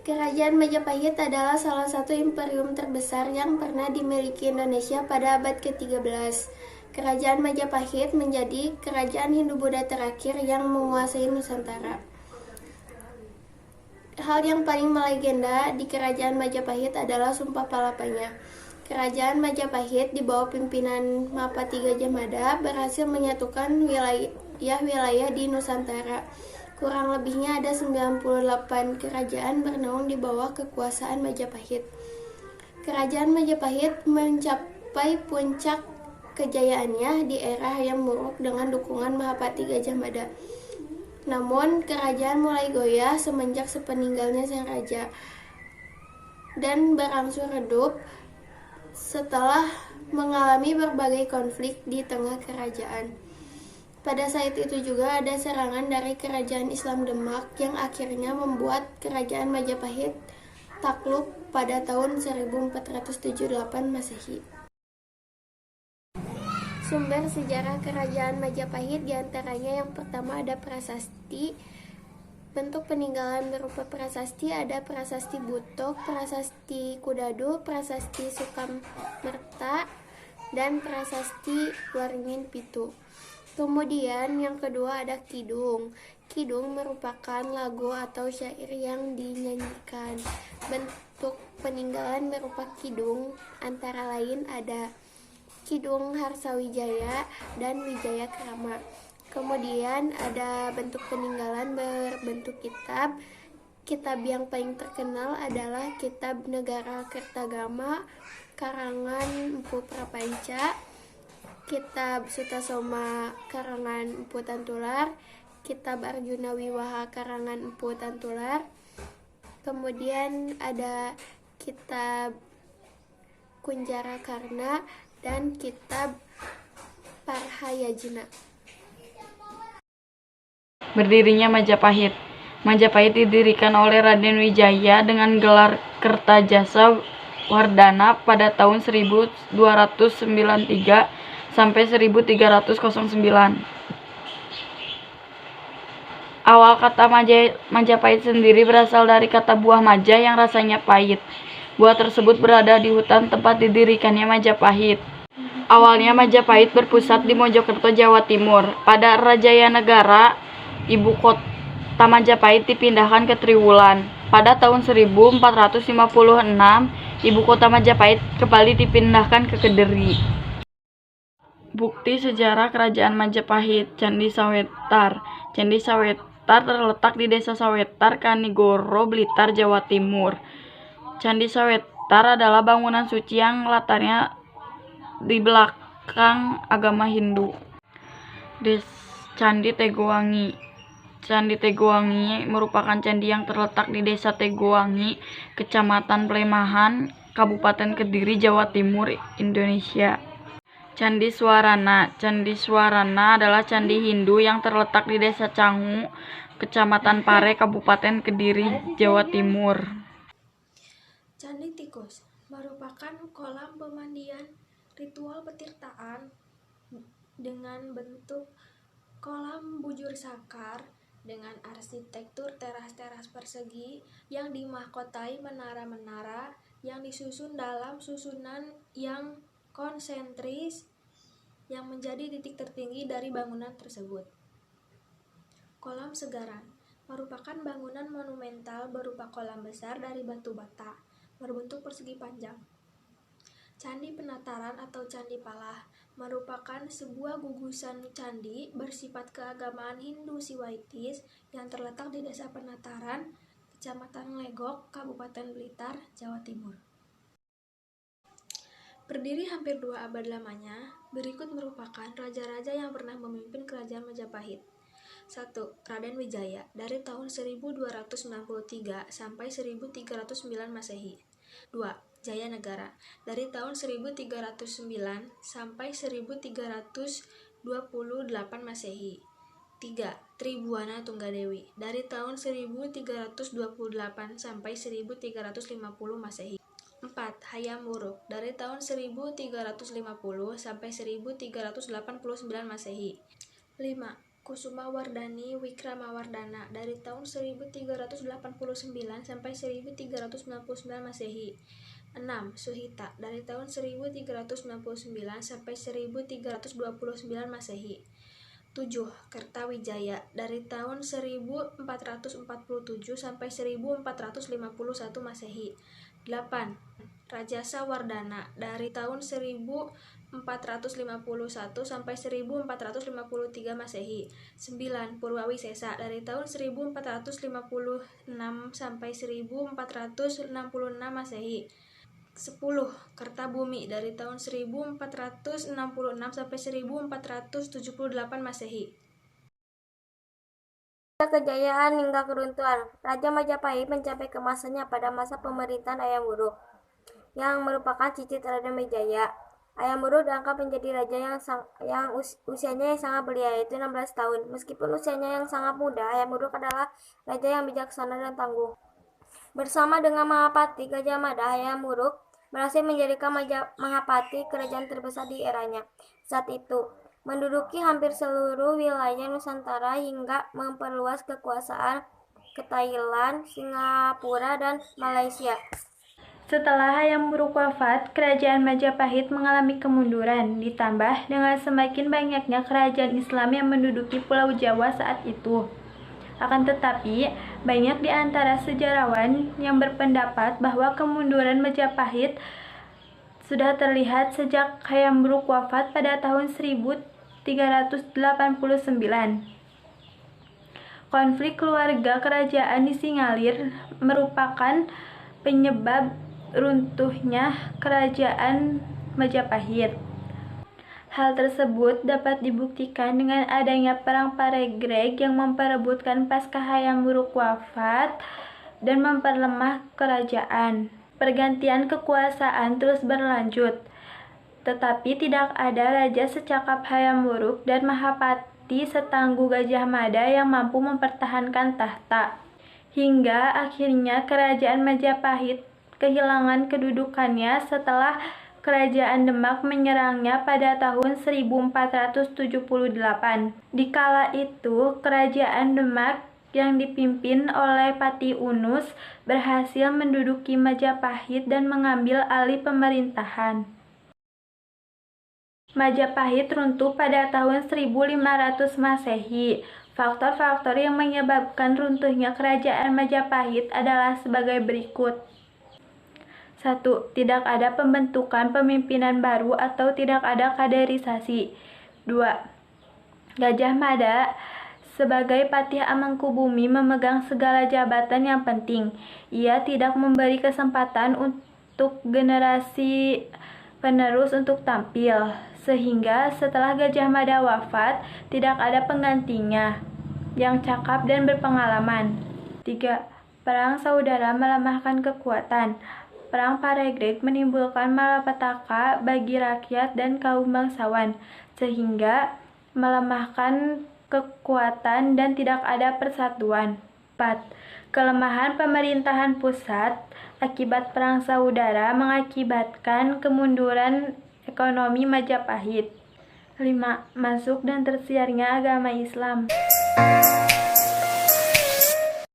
Kerajaan Majapahit adalah salah satu imperium terbesar yang pernah dimiliki Indonesia pada abad ke-13. Kerajaan Majapahit menjadi kerajaan Hindu-Buddha terakhir yang menguasai Nusantara. Hal yang paling melegenda di Kerajaan Majapahit adalah Sumpah Palapanya. Kerajaan Majapahit di bawah pimpinan Mapati Gajah Mada berhasil menyatukan wilayah-wilayah di Nusantara. Kurang lebihnya ada 98 kerajaan bernaung di bawah kekuasaan Majapahit. Kerajaan Majapahit mencapai puncak kejayaannya di era Hayam Wuruk dengan dukungan Mahapati Gajah Mada. Namun, kerajaan mulai goyah semenjak sepeninggalnya sang raja dan berangsur redup setelah mengalami berbagai konflik di tengah kerajaan. Pada saat itu juga ada serangan dari kerajaan Islam Demak yang akhirnya membuat kerajaan Majapahit takluk pada tahun 1478 Masehi. Sumber sejarah kerajaan Majapahit diantaranya yang pertama ada prasasti. Bentuk peninggalan berupa prasasti ada prasasti Butok, prasasti Kudadu, prasasti Sukamerta, dan prasasti Waringin Pitu. Kemudian yang kedua ada kidung. Kidung merupakan lagu atau syair yang dinyanyikan. Bentuk peninggalan berupa kidung antara lain ada Kidung Harsawijaya dan Wijaya Krama. Kemudian ada bentuk peninggalan berbentuk kitab. Kitab yang paling terkenal adalah Kitab Negara Kertagama karangan Empu Prapanca, Kitab Sutasoma karangan Empu Tantular, Kitab Arjuna Wiwaha karangan Empu Tantular. Kemudian ada Kitab Kunjara Karna dan Kitab Parhayajna. Berdirinya Majapahit. Majapahit didirikan oleh Raden Wijaya dengan gelar Kertajasa Wardana pada tahun 1293 sampai 1309. Awal kata Majapahit sendiri berasal dari kata buah maja yang rasanya pahit. Buah tersebut berada di hutan tempat didirikannya Majapahit. Awalnya Majapahit berpusat di Mojokerto, Jawa Timur. Pada Rajaya Negara, ibu kota Majapahit dipindahkan ke Triwulan. Pada tahun 1456, ibu kota Majapahit kembali dipindahkan ke Kediri. Bukti sejarah Kerajaan Majapahit. Candi Sawetar. Candi Sawetar terletak di Desa Sawetar, Kanigoro, Blitar, Jawa Timur. Candi Sawetar adalah bangunan suci yang latarnya di belakang agama Hindu. Candi Tegowangi. Candi Tegowangi merupakan candi yang terletak di Desa Tegowangi, Kecamatan Plemahan, Kabupaten Kediri, Jawa Timur, Indonesia. Candi Swarana. Candi Swarana adalah candi Hindu yang terletak di Desa Cangu, Kecamatan Pare, Kabupaten Kediri, Jawa Timur. Candi Tikus merupakan kolam pemandian ritual petirtaan dengan bentuk kolam bujur sakar dengan arsitektur teras-teras persegi yang dimahkotai menara-menara yang disusun dalam susunan yang konsentris yang menjadi titik tertinggi dari bangunan tersebut. Kolam Segaran merupakan bangunan monumental berupa kolam besar dari batu bata berbentuk persegi panjang. Candi Penataran atau Candi Palah merupakan sebuah gugusan candi bersifat keagamaan Hindu Siwaitis yang terletak di Desa Penataran, Kecamatan Legok, Kabupaten Blitar, Jawa Timur. Berdiri hampir 2 abad lamanya, berikut merupakan raja-raja yang pernah memimpin Kerajaan Majapahit. 1. Raden Wijaya dari tahun 1293 sampai 1309 Masehi. 2. Jaya Negara dari tahun 1309 sampai 1328 Masehi. 3. Tribuana Tunggadewi dari tahun 1328 sampai 1350 Masehi. 4. Hayam Wuruk dari tahun 1350 sampai 1389 Masehi. 5. Kusumawardhani Wikramawardhana dari tahun 1389 sampai 1399 Masehi. 6. Suhita dari tahun 1399 sampai 1329 Masehi. 7. Kertawijaya dari tahun 1447 sampai 1451 Masehi. 8. Rajasa Wardhana dari tahun 1451 sampai 1453 Masehi. 9. Purwawisesa dari tahun 1456 sampai 1466 Masehi. 10. Kertabumi dari tahun 1466 sampai 1478 Masehi. Kejayaan hingga keruntuhan. Raja Majapahit mencapai kemasannya pada masa pemerintahan Hayam Wuruk, yang merupakan cicit Raden Wijaya. Hayam Wuruk diangkat menjadi raja yang usianya yang sangat belia, yaitu 16 tahun. Meskipun usianya yang sangat muda, Hayam Wuruk adalah raja yang bijaksana dan tangguh. Bersama dengan Mahapati Gajah Mada, Hayam Wuruk berhasil menjadikan Mahapati kerajaan terbesar di eranya. Saat itu, menduduki hampir seluruh wilayah Nusantara hingga memperluas kekuasaan ke Thailand, Singapura, dan Malaysia. Setelah Hayam Wuruk wafat, kerajaan Majapahit mengalami kemunduran, ditambah dengan semakin banyaknya kerajaan Islam yang menduduki Pulau Jawa saat itu. Akan tetapi, banyak di antara sejarawan yang berpendapat bahwa kemunduran Majapahit sudah terlihat sejak Hayam Wuruk wafat pada tahun 1389. Konflik keluarga kerajaan di Singalir merupakan penyebab runtuhnya kerajaan Majapahit. Hal tersebut dapat dibuktikan dengan adanya perang Paregreg yang memperebutkan pasca Hayam Wuruk wafat dan memperlemah kerajaan. Pergantian kekuasaan terus berlanjut, tetapi tidak ada raja secakap Hayam Wuruk dan Mahapati setangguh Gajah Mada yang mampu mempertahankan tahta. Hingga akhirnya kerajaan Majapahit kehilangan kedudukannya setelah Kerajaan Demak menyerangnya pada tahun 1478. Di kala itu, Kerajaan Demak yang dipimpin oleh Pati Unus berhasil menduduki Majapahit dan mengambil alih pemerintahan. Majapahit runtuh pada tahun 1500 Masehi. Faktor-faktor yang menyebabkan runtuhnya Kerajaan Majapahit adalah sebagai berikut. 1. Tidak ada pembentukan pemimpinan baru atau tidak ada kaderisasi. 2. Gajah Mada sebagai Patih Amangkubumi memegang segala jabatan yang penting. Ia tidak memberi kesempatan untuk generasi penerus untuk tampil, sehingga setelah Gajah Mada wafat, tidak ada penggantinya yang cakap dan berpengalaman. 3. Perang saudara melemahkan kekuatan. Perang Paregreg menimbulkan malapetaka bagi rakyat dan kaum bangsawan, sehingga melemahkan kekuatan dan tidak ada persatuan. 4. Kelemahan pemerintahan pusat akibat perang saudara mengakibatkan kemunduran ekonomi Majapahit. 5. Masuk dan tersiarnya agama Islam.